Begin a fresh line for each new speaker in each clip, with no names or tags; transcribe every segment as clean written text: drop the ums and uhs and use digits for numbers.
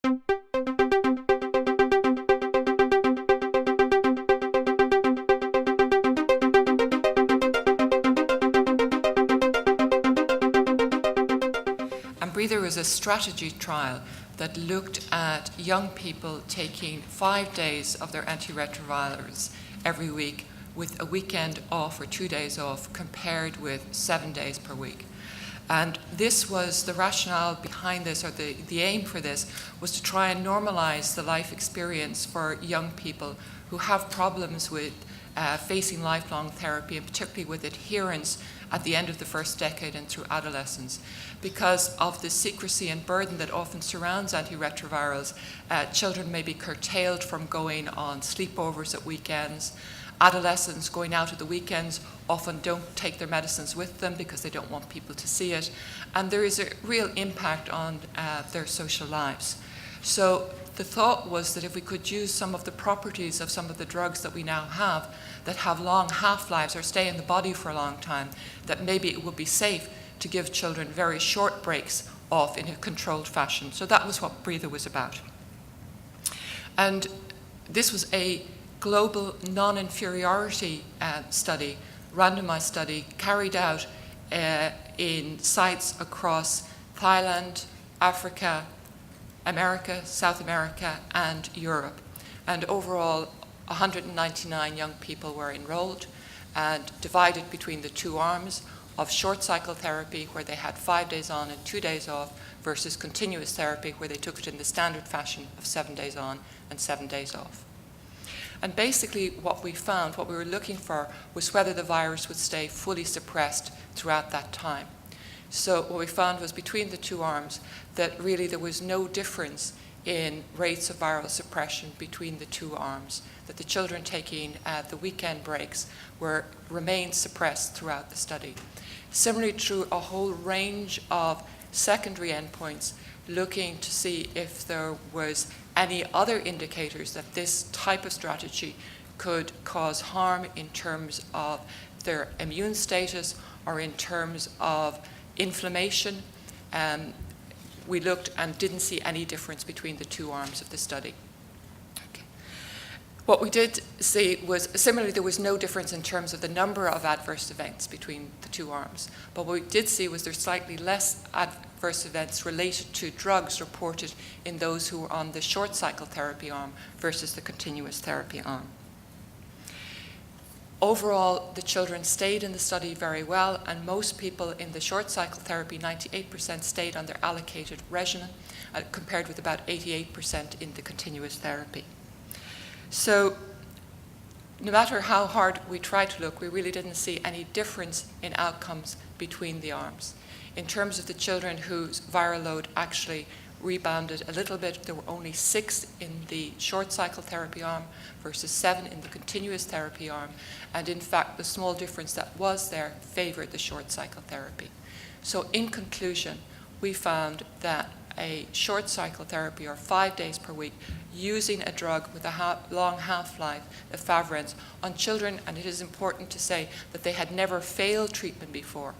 And Breather was a strategy trial that looked at young people taking 5 days of their antiretrovirals every week with a weekend off or 2 days off, compared with 7 days per week. And this was the rationale behind this, or the aim for this, was to try and normalize the life experience for young people who have problems with facing lifelong therapy, and particularly with adherence at the end of the first decade and through adolescence. Because of the secrecy and burden that often surrounds antiretrovirals, children may be curtailed from going on sleepovers at weekends. Adolescents going out at the weekends often don't take their medicines with them because they don't want people to see it. And there is a real impact on their social lives. So the thought was that if we could use some of the properties of some of the drugs that we now have that have long half-lives or stay in the body for a long time, that maybe it would be safe to give children very short breaks off in a controlled fashion. So that was what Breather was about. And this was a global non-inferiority study, randomized study, carried out in sites across Thailand, Africa, America, South America, and Europe. And overall, 199 young people were enrolled and divided between the two arms of short cycle therapy, where they had 5 days on and 2 days off, versus continuous therapy, where they took it in the standard fashion of 7 days on and 7 days off. And basically what we found, what we were looking for, was whether the virus would stay fully suppressed throughout that time. So what we found was between the two arms that really there was no difference in rates of viral suppression between the two arms, that the children taking the weekend breaks remained suppressed throughout the study. Similarly, through a whole range of secondary endpoints, looking to see if there was any other indicators that this type of strategy could cause harm in terms of their immune status or in terms of inflammation. We looked and didn't see any difference between the two arms of the study. Okay. What we did see was, similarly, there was no difference in terms of the number of adverse events between the two arms. But what we did see was there's slightly less adverse events related to drugs reported in those who were on the short cycle therapy arm versus the continuous therapy arm. Overall, the children stayed in the study very well, and most people in the short cycle therapy, 98%, stayed on their allocated regimen, compared with about 88% in the continuous therapy. So no matter how hard we tried to look, we really didn't see any difference in outcomes between the arms. In terms of the children whose viral load actually rebounded a little bit, there were only 6 in the short cycle therapy arm versus 7 in the continuous therapy arm. And in fact, the small difference that was there favored the short cycle therapy. So in conclusion, we found that a short cycle therapy, or 5 days per week, using a drug with a long half-life, efavirenz, on children, and it is important to say that they had never failed treatment before,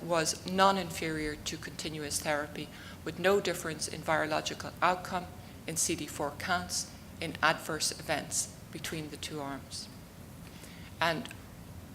was non-inferior to continuous therapy, with no difference in virological outcome, in CD4 counts, in adverse events between the two arms. And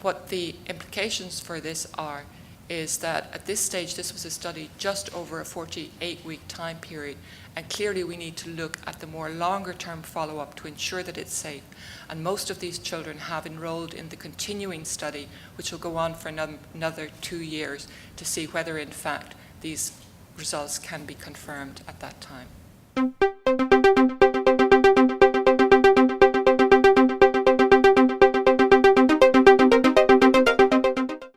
what the implications for this are is that at this stage, this was a study just over a 48-week time period, and clearly we need to look at the more longer-term follow-up to ensure that it's safe. And most of these children have enrolled in the continuing study, which will go on for another 2 years to see whether, in fact, these results can be confirmed at that time.